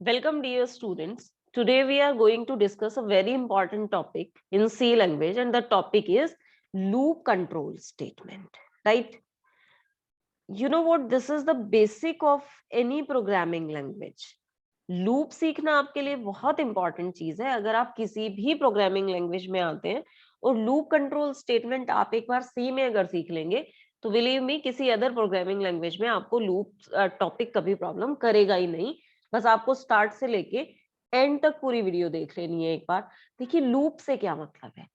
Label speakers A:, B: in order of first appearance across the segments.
A: Welcome, dear students. Today we are going to discuss a very important topic in C language, and the topic is loop control statement. Right? You know what? This is the basic of any programming language. Loop सीखना आपके लिए बहुत important चीज है अगर आप किसी भी प्रोग्रामिंग लैंग्वेज में आते हैं और लूप कंट्रोल स्टेटमेंट आप एक बार सी में अगर सीख लेंगे तो बिलीव मी किसी अदर प्रोग्रामिंग लैंग्वेज में आपको लूप टॉपिक कभी प्रॉब्लम करेगा ही नहीं। बस आपको स्टार्ट से लेके एंड तक पूरी वीडियो देख लेनी है एक बार। देखिए लूप से क्या मतलब है,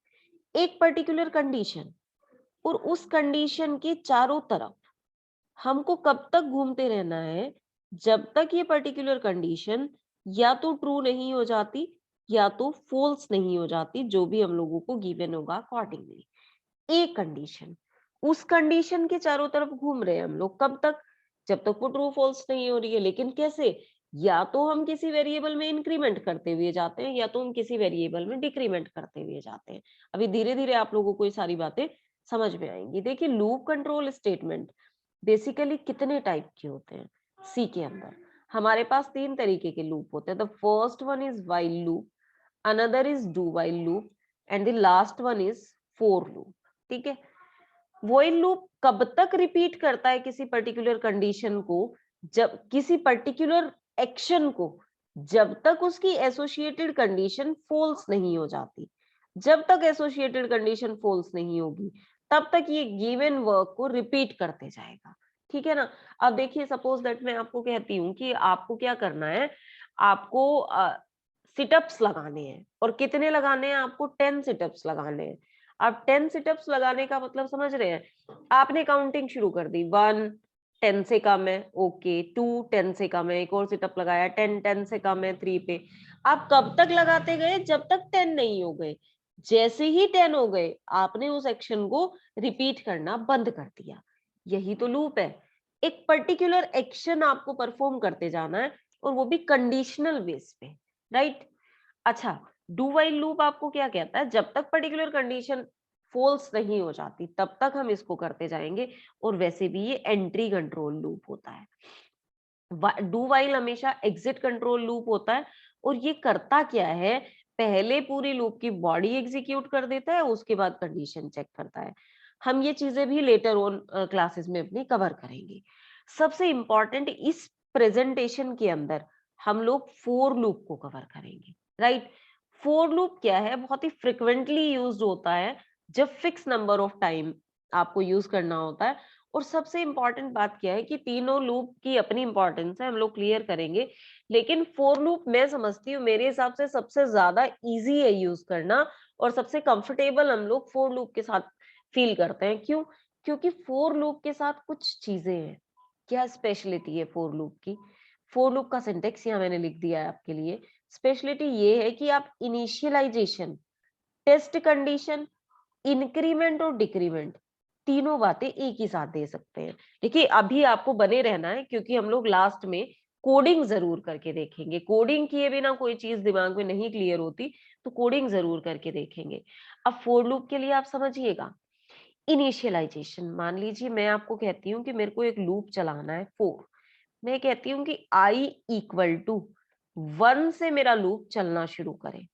A: एक पर्टिकुलर कंडीशन और उस कंडीशन के चारों तरफ हमको कब तक घूमते रहना है जब तक ये पर्टिकुलर कंडीशन या तो ट्रू नहीं हो जाती या तो फॉल्स नहीं हो जाती, जो भी हम लोगों को गिवन होगा अकॉर्डिंगली। एक कंडीशन, उस कंडीशन के चारों तरफ घूम रहे हैं हम लोग कब तक, जब तक वो ट्रू फॉल्स नहीं हो रही है। लेकिन कैसे, या तो हम किसी वेरिएबल में इंक्रीमेंट करते हुए जाते हैं या तो हम किसी वेरिएबल में डिक्रीमेंट करते हुए जाते हैं। अभी धीरे धीरे आप लोगों को ये सारी बातें समझ में आएंगी। देखिए लूप कंट्रोल स्टेटमेंट बेसिकली कितने टाइप के होते हैं सी के अंदर। हमारे पास तीन तरीके के लूप होते हैं। The first one is while loop, another is do while loop and the last one is for loop. ठीक है, व्हाइल लूप कब तक रिपीट करता है किसी पर्टिकुलर कंडीशन को, जब किसी पर्टिकुलर एक्शन को, जब तक उसकी एसोसिएटेड कंडीशन फॉल्स नहीं हो जाती। जब तक एसोसिएटेड कंडीशन फॉल्स नहीं होगी तब तक ये गिवन वर्क को रिपीट करते जाएगा। ठीक है ना। अब देखिए सपोज दैट मैं आपको कहती हूँ कि आपको क्या करना है, आपको सिटअप्स लगाने हैं। और कितने लगाने हैं आपको? 10 सिटअप्स लगाने हैं। अब 10 सिटअप्स लगाने का मतलब समझ रहे हैं, आपने काउंटिंग शुरू कर दी, 1 10 से कम है, ओके, 2 10 से कम है, एक और सिटअप लगाया, 10 10 से कम है 3 पे। आप कब तक लगाते गए? जब तक 10 नहीं हो गए। जैसे ही 10 हो गए आपने उस एक्शन को रिपीट करना बंद कर दिया। यही तो लूप है। एक पर्टिकुलर एक्शन आपको परफॉर्म करते जाना है और वो भी कंडीशनल बेस पे। राइट। अच्छा, डू व्हाइल लूप आपको क्या कहता है? जब तक पर्टिकुलर कंडीशन फॉल्स नहीं हो जाती तब तक हम इसको करते जाएंगे। और वैसे भी ये एंट्री कंट्रोल लूप होता है। डू व्हाइल हमेशा एग्जिट कंट्रोल लूप होता है। और ये करता क्या है, पहले पूरी लूप की बॉडी एग्जीक्यूट कर देता है, उसके बाद कंडीशन चेक करता है। हम ये चीजें भी लेटर ऑन क्लासेस में अपनी कवर करेंगे। सबसे इंपॉर्टेंट इस प्रेजेंटेशन के अंदर हम लोग फोर लूप को कवर करेंगे। राइट। फोर लूप क्या है, बहुत ही फ्रिक्वेंटली यूज्ड होता है जब फिक्स नंबर ऑफ टाइम आपको यूज करना होता है। और सबसे इंपॉर्टेंट बात क्या है कि तीनों लूप की अपनी इंपॉर्टेंस है, हम लोग क्लियर करेंगे। लेकिन फोर लूप मैं समझती हूँ मेरे हिसाब से सबसे ज्यादा इजी है यूज करना, और सबसे कंफर्टेबल हम लोग फोर लूप के साथ फील करते हैं। क्यों? क्योंकि फोर लूप के साथ कुछ चीजें हैं। क्या स्पेशलिटी है फोर लूप की? फोर लूप का सिंटेक्स यहाँ मैंने लिख दिया है आपके लिए। स्पेशलिटी ये है कि आप इनिशियलाइजेशन, टेस्ट कंडीशन, इंक्रीमेंट और डिक्रीमेंट तीनों बातें एक ही साथ दे सकते हैं। देखिए अभी आपको बने रहना है क्योंकि हम लोग लास्ट में कोडिंग जरूर करके देखेंगे। कोडिंग किए बिना कोई चीज दिमाग में नहीं क्लियर होती, तो कोडिंग जरूर करके देखेंगे। अब फोर लूप के लिए आप समझिएगा, इनिशियलाइजेशन, मान लीजिए मैं आपको कहती हूँ कि मेरे को एक लूप चलाना है 4। मैं कहती हूँ कि i इक्वल टू 1 से मेरा लूप चलना शुरू करे।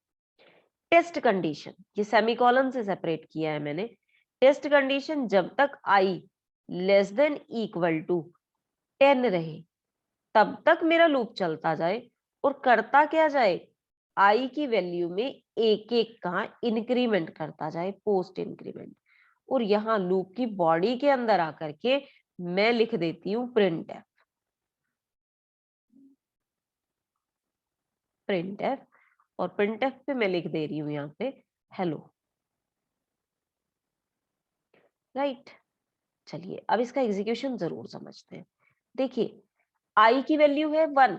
A: टेस्ट कंडीशन, ये सेमीकोलन से सेपरेट किया है मैंने। टेस्ट कंडीशन जब तक i less than equal to 10 रहे तब तक मेरा लूप चलता जाए। और करता क्या जाए, i की वैल्यू में एक एक का इंक्रीमेंट करता जाए, पोस्ट इंक्रीमेंट। और यहाँ लूप की बॉडी के अंदर आकर के मैं लिख देती हूँ प्रिंट एफ। प्रिंट एफ, और प्रिंट एफ पे मैं लिख दे रही हूँ यहाँ पे हेलो। राइट। चलिए अब इसका एग्जीक्यूशन जरूर समझते हैं। देखिए आई की वैल्यू है 1,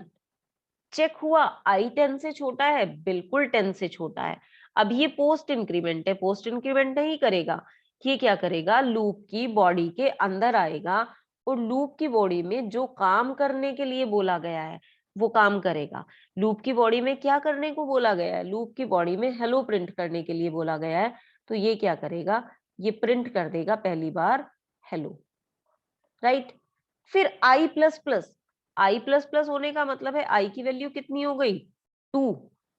A: चेक हुआ आई 10 से छोटा है, बिल्कुल 10 से छोटा है। अब ये पोस्ट इंक्रीमेंट है, पोस्ट इंक्रीमेंट नहीं करेगा। ये क्या करेगा, लूप की बॉडी के अंदर आएगा और लूप की बॉडी में जो काम करने के लिए बोला गया है वो काम करेगा। लूप की बॉडी में क्या करने को बोला गया है, लूप की बॉडी में हेलो प्रिंट करने के लिए बोला गया है। तो ये क्या करेगा, ये प्रिंट कर देगा पहली बार हेलो। राइट। फिर आई प्लस प्लस, आई प्लस प्लस होने का मतलब है आई की वैल्यू कितनी हो गई 2,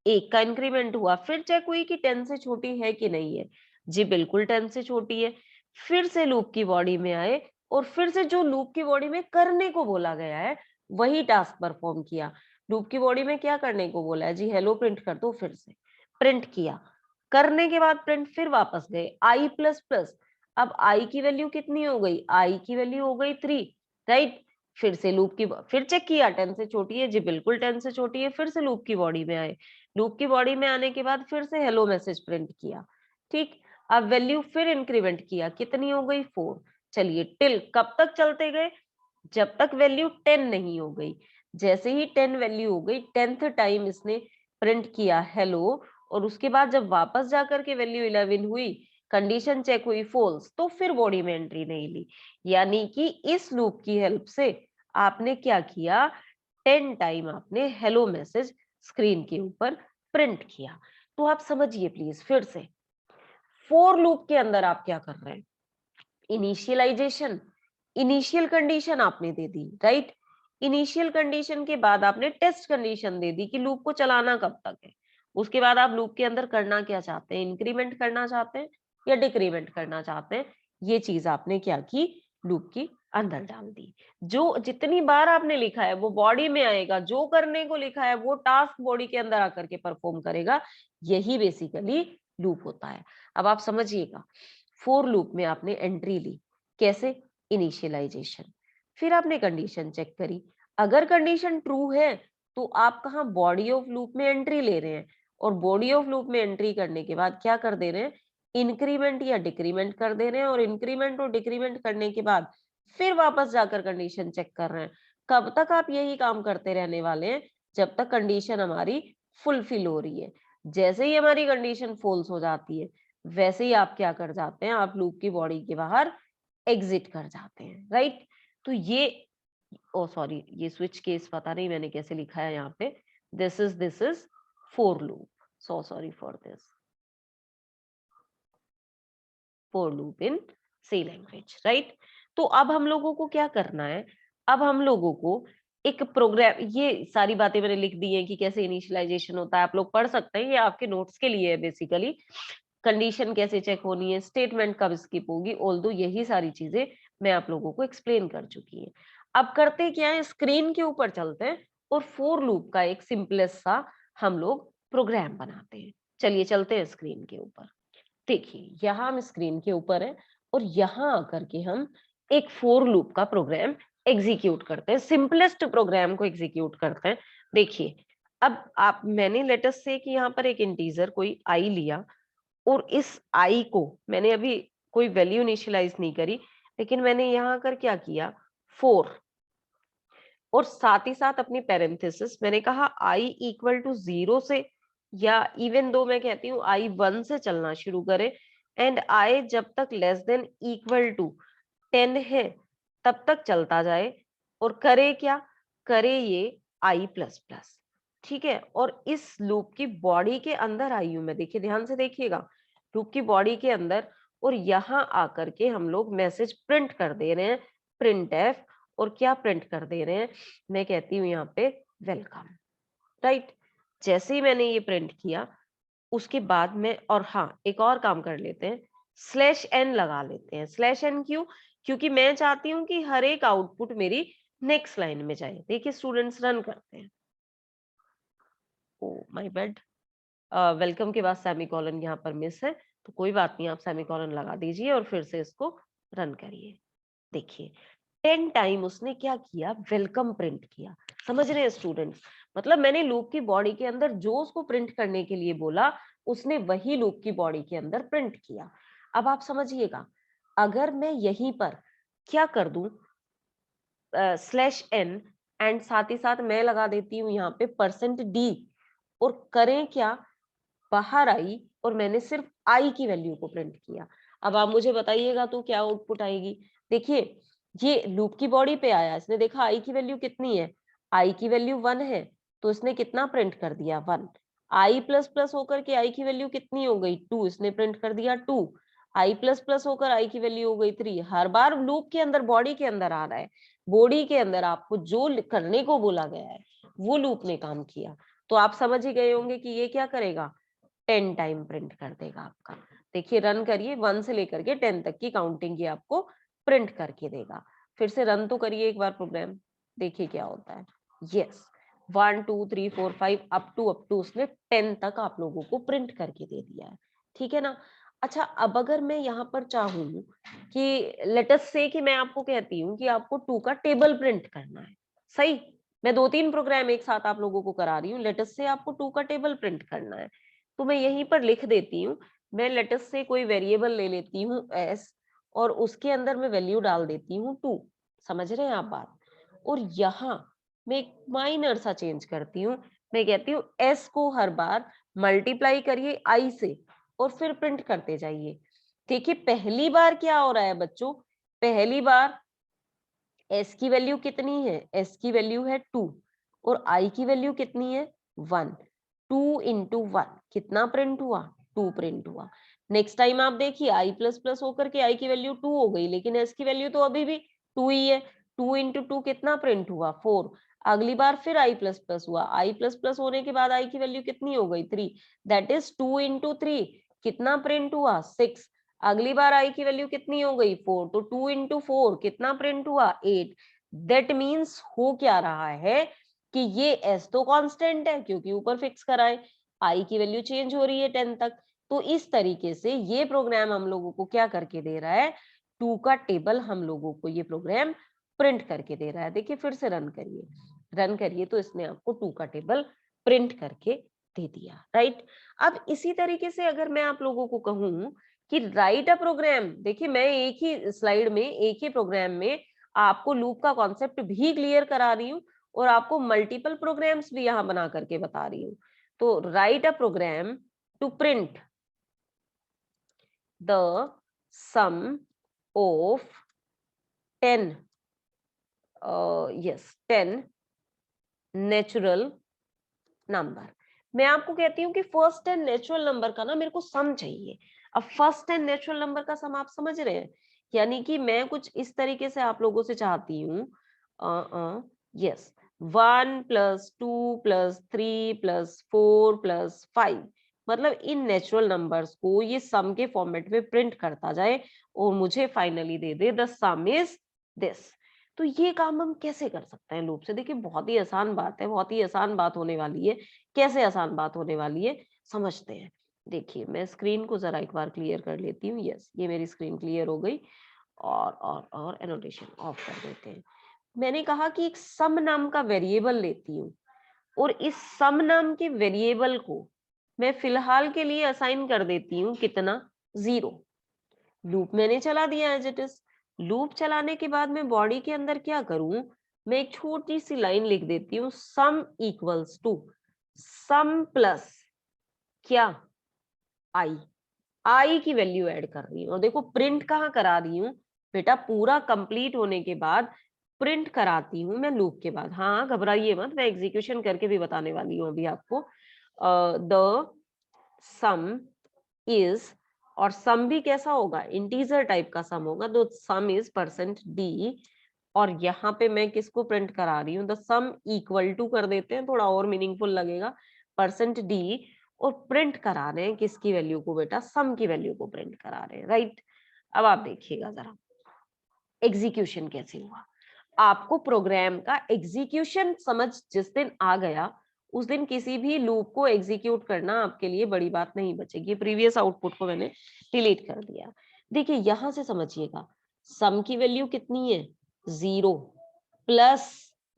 A: एक का इंक्रीमेंट हुआ, फिर चेक हुई कि 10 से छोटी है कि नहीं है, जी बिल्कुल 10 से छोटी है। फिर से लूप की बॉडी में आए और फिर से जो लूप की बॉडी में करने को बोला गया है वही टास्क परफॉर्म किया। लूप की बॉडी में क्या करने को बोला है जी, हेलो प्रिंट कर दो, फिर से प्रिंट किया, करने के बाद प्रिंट, फिर वापस गए आई प्लस प्लस, अब आई की वैल्यू कितनी हो गई, आई की वैल्यू हो गई 3, राइट। फिर से लूप की फिर चेक किया 10 से छोटी है, जी बिल्कुल 10 से छोटी है, फिर से लूप की बॉडी में आए, लूप की बॉडी में आने के बाद फिर से हेलो मैसेज प्रिंट किया, ठीक। अब वैल्यू फिर इंक्रीमेंट किया, कितनी हो गई 4। चलिए टिल कब तक चलते गए, जब तक वैल्यू 10 नहीं हो गई। जैसे ही 10 वैल्यू हो गई, 10th टाइम इसने प्रिंट किया हेलो, और उसके बाद जब वापस जाकर के वैल्यू 11 हुई, कंडीशन चेक हुई फॉल्स, तो फिर बॉडी में एंट्री नहीं ली। यानी कि इस लूप की हेल्प से आपने क्या किया, 10 टाइम आपने हेलो मैसेज स्क्रीन के ऊपर प्रिंट किया। तो आप समझिए प्लीज फिर से, फोर लूप के अंदर आप क्या कर रहे हैं, इनिशियलाइजेशन, इनिशियल कंडीशन आपने दे दी, राइट। इनिशियल कंडीशन के बाद आपने टेस्ट कंडीशन दे दी कि लूप को चलाना कब तक है। उसके बाद आप लूप के अंदर करना क्या चाहते हैं, इंक्रीमेंट करना चाहते हैं या डिक्रीमेंट करना चाहते हैं, ये चीज आपने क्या की, लूप की अंदर डाल दी। जो जितनी बार आपने लिखा है वो बॉडी में आएगा, जो करने को लिखा है वो टास्क बॉडी के अंदर आकर के परफॉर्म करेगा, यही बेसिकली लूप होता है। अब आप समझिएगा, फोर लूप में आपने एंट्री ली, कैसे, इनिशियलाइजेशन, फिर आपने कंडीशन चेक करी, अगर कंडीशन ट्रू है तो आप कहा बॉडी ऑफ लूप में एंट्री ले रहे हैं, और बॉडी ऑफ लूप में एंट्री करने के बाद क्या कर दे रहे हैं, इंक्रीमेंट या डिक्रीमेंट कर दे रहे हैं, और इंक्रीमेंट और डिक्रीमेंट करने के बाद फिर वापस जाकर कंडीशन चेक कर रहे हैं। कब तक आप यही काम करते रहने वाले हैं, जब तक कंडीशन हमारी फुलफिल हो रही है। जैसे ही हमारी कंडीशन फॉल्स हो जाती है, वैसे ही आप क्या कर जाते हैं, आप लूप की बॉडी के बाहर एग्जिट कर जाते हैं, राइट। तो ये, ओ सॉरी, ये स्विच केस पता नहीं मैंने कैसे लिखा है यहाँ पे, this is for loop, so sorry for this, for loop in C language, right. तो अब हम लोगों को क्या करना है, अब हम लोगों को एक प्रोग्राम, ये सारी बातें मैंने लिख दी हैं कि कैसे इनिशियलाइजेशन होता है, आप लोग पढ़ सकते हैं, ये आपके नोट्स के लिए है बेसिकली। कंडीशन कैसे चेक होनी है, स्टेटमेंट कब स्किप होगी, ऑल्दो यही सारी चीजें मैं आप लोगों को एक्सप्लेन कर चुकी है। अब करते क्या है, स्क्रीन के ऊपर चलते हैं और फोर लूप का एक सिंपलेस्ट सा हम लोग प्रोग्राम बनाते हैं। चलिए चलते हैं स्क्रीन के ऊपर। देखिए यहाँ हम स्क्रीन के ऊपर है, और यहाँ आकर के हम एक फोर लूप का प्रोग्राम एग्जीक्यूट करते हैं, सिंपलेस्ट प्रोग्राम को एग्जीक्यूट करते हैं। देखिए, अब आप, मैंने लेटेस्ट से कि यहाँ पर एक इंटीजर कोई आई लिया, और इस आई को मैंने अभी कोई वैल्यू इनिशियलाइज नहीं करी, लेकिन मैंने यहाँ कर क्या किया, 4, और साथ ही साथ अपनी पैरेंथेसिस मैंने कहा आई इक्वल टू 0 से, या इवन दो मैं कहती हूँ आई 1 से चलना शुरू करे, एंड आई जब तक लेस देन इक्वल टू 10 है तब तक चलता जाए, और करे क्या, करे ये आई प्लस प्लस, ठीक है। और इस लूप की बॉडी के अंदर आई हूं मैं, देखिए ध्यान से देखिएगा, लूप की बॉडी के अंदर, और यहां आकर के हम लोग मैसेज प्रिंट कर दे रहे हैं, प्रिंट एफ, और क्या प्रिंट कर दे रहे हैं, मैं कहती हूँ यहाँ पे वेलकम, राइट। जैसे ही मैंने ये प्रिंट किया, उसके बाद में, और हाँ एक और काम कर लेते हैं, स्लैश एन लगा लेते हैं। स्लैश एन क्यों, क्योंकि मैं चाहती हूँ कि हर एक आउटपुट मेरी नेक्स्ट लाइन में जाए। देखिए स्टूडेंट्स रन करते हैं, ओ माय बैड, वेलकम के बाद सेमीकोलन यहाँ पर मिस है, तो कोई बात नहीं, आप सेमीकोलन लगा दीजिए और फिर से इसको रन करिए। देखिए 10 टाइम उसने क्या किया, वेलकम प्रिंट किया। समझ रहे हैं स्टूडेंट्स, मतलब मैंने लूप की बॉडी के अंदर जो उसको प्रिंट करने के लिए बोला, उसने वही लूप की बॉडी के अंदर प्रिंट किया। अब आप समझिएगा, अगर मैं यहीं पर क्या कर दूं, स्लैश एन, एंड साथ ही साथ मैं लगा देती हूँ यहाँ पे %d, और करें क्या, बाहर आई, और मैंने सिर्फ आई की वैल्यू को प्रिंट किया। अब आप मुझे बताइएगा तो क्या आउटपुट आएगी। देखिए ये लूप की बॉडी पे आया, इसने देखा आई की वैल्यू कितनी है, आई की वैल्यू 1 है, तो इसने कितना प्रिंट कर दिया, 1। आई प्लस प्लस होकर के आई की वैल्यू कितनी हो गई, 2, इसने प्रिंट कर दिया 2। आई प्लस प्लस होकर आई की वैल्यू हो गई 3। हर बार लूप के अंदर, बॉडी के अंदर आ रहा है, बॉडी के अंदर आपको जो करने को बोला गया है वो लूप ने काम किया। तो आप समझ ही गए होंगे कि ये क्या करेगा, 10 टाइम प्रिंट कर देगा आपका। देखिए रन करिए, 1 से लेकर के 10 तक की काउंटिंग ये आपको प्रिंट करके देगा। फिर से रन तो करिए एक बार प्रोग्राम, देखिए क्या होता है। यस, 1 2 3 4 5 अप टू उसने 10 तक आप लोगों को प्रिंट करके दे दिया है। ठीक है ना। अच्छा, अब अगर मैं यहाँ पर चाहूँ कि लेट अस से कि मैं आपको कहती हूँ कि आपको 2 का टेबल प्रिंट करना है, सही। मैं 2-3 प्रोग्राम एक साथ आप लोगों को करा रही हूँ। लेट अस से आपको 2 का टेबल प्रिंट करना है, तो मैं यहीं पर लिख देती हूँ। मैं लेट अस से कोई वेरिएबल ले लेती हूँ एस, और उसके अंदर मैं वैल्यू डाल देती हूँ 2। समझ रहे हैं आप बात। और यहाँ मैं एक माइनर सा चेंज करती हूँ। मैं कहती हूँ एस को हर बार मल्टीप्लाई करिए आई से और फिर प्रिंट करते जाइए। देखिए पहली बार क्या हो रहा है बच्चों, पहली बार एस की वैल्यू कितनी है, एस की वैल्यू है 2 और आई की वैल्यू कितनी है 1। 2 इंटू 1 कितना प्रिंट हुआ, 2 प्रिंट हुआ। नेक्स्ट टाइम आप देखिए आई प्लस प्लस होकर के आई की वैल्यू 2 हो गई, लेकिन एस की वैल्यू तो अभी भी 2 ही है। 2 इंटू 2 कितना प्रिंट हुआ, 4। अगली बार फिर आई प्लस प्लस हुआ, आई प्लस प्लस होने के बाद आई की वैल्यू कितनी हो गई 3, दैट इज 2 इंटू 3 कितना प्रिंट हुआ 6। अगली बार आई की वैल्यू कितनी हो गई 4, तो 2 इंटू 4 कितना प्रिंट हुआ 8। दैट मीन्स हो क्या रहा है कि ये एस तो कांस्टेंट है क्योंकि ऊपर फिक्स करा है, आई की वैल्यू चेंज हो रही है 10 तक। तो इस तरीके से ये प्रोग्राम हम लोगों को क्या करके दे रहा है, 2 का टेबल हम लोगों को ये प्रोग्राम प्रिंट करके दे रहा है। देखिए फिर से रन करिए, रन करिए तो इसने आपको 2 का टेबल प्रिंट करके दे दिया, राइट। अब इसी तरीके से अगर मैं आप लोगों को कहूं कि राइट अ प्रोग्राम, देखिए मैं एक ही स्लाइड में एक ही प्रोग्राम में आपको लूप का कॉन्सेप्ट भी क्लियर करा रही हूँ और आपको मल्टीपल प्रोग्राम्स भी यहाँ बना करके बता रही हूँ। तो write a program to print the sum of 10 10 natural number. मैं आपको कहती हूँ कि फर्स्ट एंड नेचुरल नंबर का ना मेरे को सम चाहिए। अब फर्स्ट एंड नेचुरल नंबर का सम आप समझ रहे हैं, यानी कि मैं कुछ इस तरीके से आप लोगों से चाहती हूँ, yes, 1 plus 2 plus 3 plus 4 plus 5, मतलब इन नेचुरल नंबर्स को ये सम के फॉर्मेट में प्रिंट करता जाए और मुझे finally they they the some is this. तो ये काम हम कैसे कर सकते हैं लूप से, देखिए बहुत ही आसान बात है, बहुत ही आसान बात होने वाली है। कैसे आसान बात होने वाली है समझते हैं। देखिए मैं स्क्रीन को जरा एक बार क्लियर कर लेती हूँ। यस, ये मेरी स्क्रीन क्लियर हो गई। और एनोटेशन ऑफ कर देते हैं। मैंने कहा कि एक सम नाम का वेरिएबल लेती हूँ और इस सम नाम के वेरिएबल को मैं फिलहाल के लिए असाइन कर देती हूँ कितना, 0। लूप मैंने चला दिया एज इट इज। लूप चलाने के बाद मैं बॉडी के अंदर क्या करूं, मैं एक छोटी सी लाइन लिख देती हूँ, sum equals to sum plus क्या, आई। आई की वैल्यू ऐड कर रही हूँ और देखो प्रिंट कहाँ करा रही हूँ बेटा, पूरा कंप्लीट होने के बाद प्रिंट कराती हूँ मैं लूप के बाद। हाँ घबराइए मत, मैं एग्जीक्यूशन करके भी बताने वाली हूँ अभी आपको। द सम इज, और सम भी कैसा होगा, इंटीजर टाइप का सम होगा, तो सम इज परसेंट डी। और यहाँ पे मैं किसको प्रिंट करा रही हूँ, द सम इक्वल टू कर देते हैं, थोड़ा और मीनिंगफुल लगेगा, परसेंट डी। और प्रिंट करा रहे हैं किसकी वैल्यू को बेटा, सम की वैल्यू को प्रिंट करा रहे हैं, राइट। अब आप देखिएगा जरा एग्जीक्यूशन कैसे हुआ। आपको प्रोग्राम का एग्जीक्यूशन समझ जिस दिन आ गया उस दिन किसी भी लूप को एग्जीक्यूट करना आपके लिए बड़ी बात नहीं बचेगी। प्रीवियस आउटपुट को मैंने डिलीट कर दिया। देखिए यहां से समझिएगा, सम की वैल्यू कितनी है 0 प्लस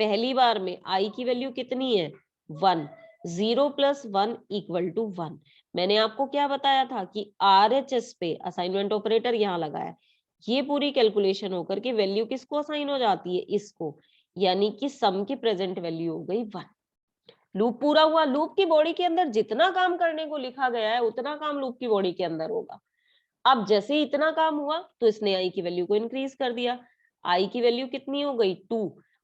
A: पहली बार में आई की वैल्यू कितनी है 1। 0 प्लस 1 इक्वल टू 1। मैंने आपको क्या बताया था कि आरएचएस पे असाइनमेंट ऑपरेटर यहाँ लगाया, ये पूरी कैलकुलेशन होकर के वैल्यू किसको असाइन हो जाती है, इसको, यानी कि सम की प्रेजेंट वैल्यू हो गई 1। लूप पूरा हुआ। लूप की बॉडी के अंदर जितना काम करने को लिखा गया है उतना काम लूप की बॉडी के अंदर होगा। अब जैसे ही इतना काम हुआ तो इसने आई की वैल्यू को इंक्रीज कर दिया। आई की वैल्यू कितनी हो गई 2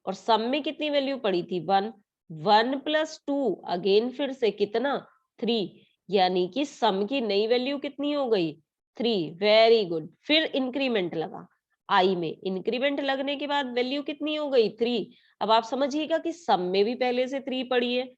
A: और सम में कितनी वैल्यू पड़ी थी 1। 1 प्लस 2 अगेन फिर से कितना 3, यानी कि सम की नई वैल्यू कितनी हो गई 3। Very good. फिर इंक्रीमेंट लगा, आई में इंक्रीमेंट लगने के बाद वैल्यू कितनी हो गई 3। अब आप समझिएगा कि सम में भी पहले से 3 पड़ी है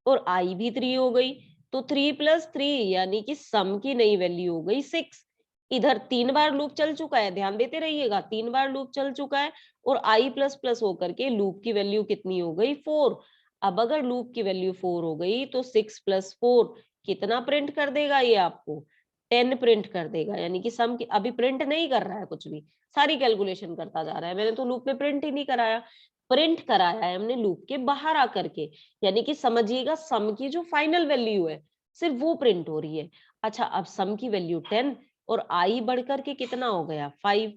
A: और आई भी 3 हो गई, तो 3 + 3 यानी कि सम की नई वैल्यू हो गई 6। इधर 3 बार लूप चल चुका है, ध्यान देते रहिएगा, 3 बार लूप चल चुका है और आई प्लस प्लस होकर के लूप की वैल्यू कितनी हो गई 4। अब अगर लूप की वैल्यू 4 हो गई तो 6 + 4 कितना प्रिंट कर देगा ये आपको 10 प्रिंट कर देगा, यानी कि सम की अभी प्रिंट नहीं कर रहा है कुछ भी, सारी कैलकुलेशन करता जा रहा है। मैंने तो लूप में प्रिंट ही नहीं कराया, प्रिंट कराया है हमने लूप के बाहर आकर के, यानी कि समझिएगा सम की जो फाइनल वैल्यू है सिर्फ वो प्रिंट हो रही है। अच्छा, अब सम की वैल्यू 10 और आई बढ़कर के कितना हो गया 5,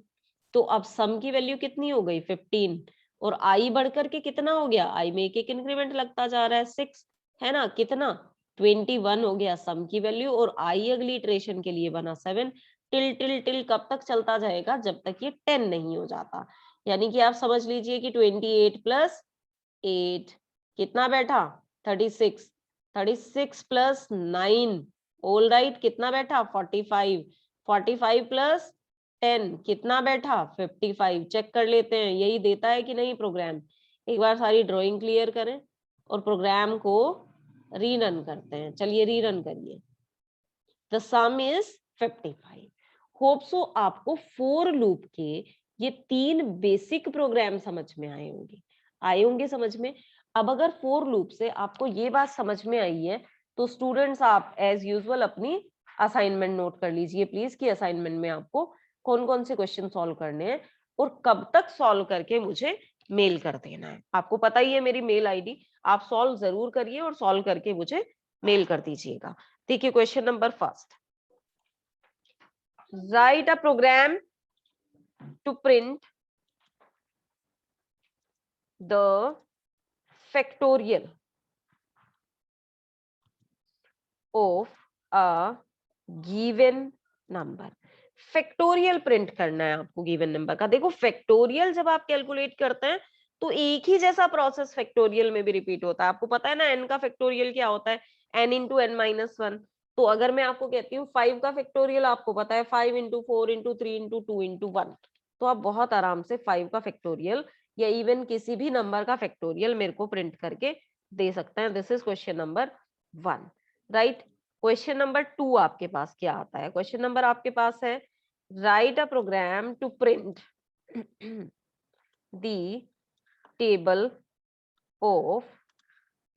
A: तो अब सम की वैल्यू कितनी हो गई 15 और आई बढ़कर के कितना हो गया, आई में एक एक इंक्रीमेंट लगता जा रहा है 6, है ना, कितना 21 हो गया सम की वैल्यू और आई अगली इटरेशन के लिए बना 7। टिल टिल टिल कब तक चलता जाएगा, जब तक ये 10 नहीं हो जाता। यानी कि आप समझ लीजिए कि 28 + 8 कितना बैठा 36, 36 + 9 ऑल राइट कितना बैठा 45, 45 + 10 कितना बैठा 55। चेक कर लेते हैं यही देता है कि नहीं प्रोग्राम। एक बार सारी ड्राइंग क्लियर करें और प्रोग्राम को रीरन करते हैं। चलिए रीरन करिए। The some is 55। Hope so आपको फोर लूप के ये 3 बेसिक प्रोग्राम समझ में आए होंगे समझ में। अब अगर फोर लूप से आपको ये बात समझ में आई है तो स्टूडेंट्स आप एज यूजुअल अपनी असाइनमेंट नोट कर लीजिए प्लीज कि असाइनमेंट में आपको कौन कौन से क्वेश्चन सॉल्व करने हैं और कब तक सॉल्व करके मुझे मेल कर देना है। आपको पता ही है मेरी मेल आईडी, आप सॉल्व जरूर करिए और सॉल्व करके मुझे मेल कर दीजिएगा। देखिए question number first, write a program to print the factorial of a given number। Factorial print करना है आपको गिवन नंबर का। देखो फैक्टोरियल जब आप कैलकुलेट करते हैं तो एक ही जैसा प्रोसेस फैक्टोरियल में भी रिपीट होता है। आपको पता है ना एन का फैक्टोरियल क्या होता है, N into N minus one. तो अगर मैं आपको कहती हूँ 5 का फैक्टोरियल, आपको पता है 5 इंटू 4 इंटू 3 इंटू 2 इंटू 1। तो आप बहुत आराम से 5 का फैक्टोरियल या इवन किसी भी नंबर का फैक्टोरियल मेरे को प्रिंट करके दे सकते हैं। This is question number 1, right. Question number 2 आपके पास क्या आता है? क्वेश्चन नंबर आपके पास है write a program to print the table of,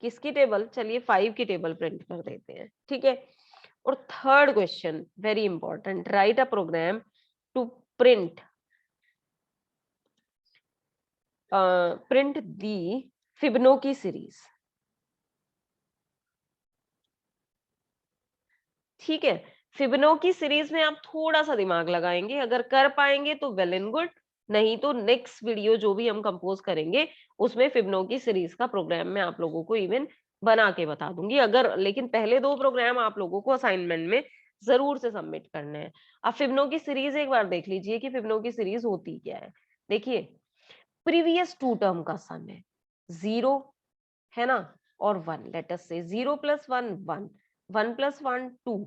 A: किसकी टेबल, चलिए 5 की टेबल प्रिंट कर देते हैं, ठीक है। और third question very important, write a program to print print the Fibonacci series, ठीक है। फिबोनाची सीरीज में आप थोड़ा सा दिमाग लगाएंगे, अगर कर पाएंगे तो वेल एंड गुड, नहीं तो नेक्स्ट वीडियो जो भी हम कंपोज करेंगे उसमें फिबोनाची सीरीज का प्रोग्राम मैं आप लोगों को इवन बना के बता दूंगी। अगर लेकिन पहले 2 प्रोग्राम आप लोगों को असाइनमेंट में जरूर से सबमिट करने हैं। आप फिबोनाची सीरीज एक बार देख लीजिए कि फिबोनाची सीरीज होती क्या है। देखिए प्रीवियस 2 टर्म का सम है 0, है ना, और 1। लेट अस से 0 + 1 1, 1 + 1 2,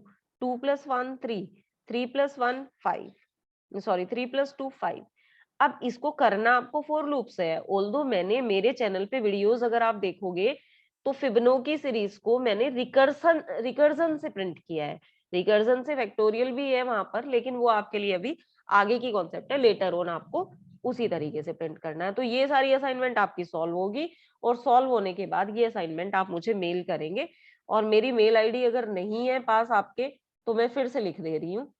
A: 2 + 1 3, 3 + 1 5, सॉरी 3 + 2 5। अब इसको करना आपको फॉर लूप से है। ऑल्दो मैंने मेरे चैनल पे वीडियोस अगर आप देखोगे तो फिबोनाची सीरीज को मैंने रिकर्जन से प्रिंट किया है। रिकर्जन से फैक्टोरियल भी है वहां पर, लेकिन वो आपके लिए अभी आगे की कॉन्सेप्ट है, लेटर ऑन आपको उसी तरीके से प्रिंट करना है। तो ये सारी असाइनमेंट आपकी सॉल्व होगी और सॉल्व होने के बाद ये असाइनमेंट आप मुझे मेल करेंगे। और मेरी मेल आईडी अगर नहीं है पास आपके तो मैं फिर से लिख दे रही हूँ,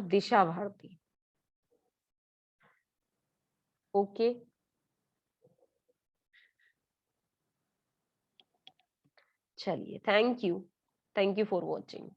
A: .दिशा भारती। ओके, चलिए थैंक यू फॉर वॉचिंग।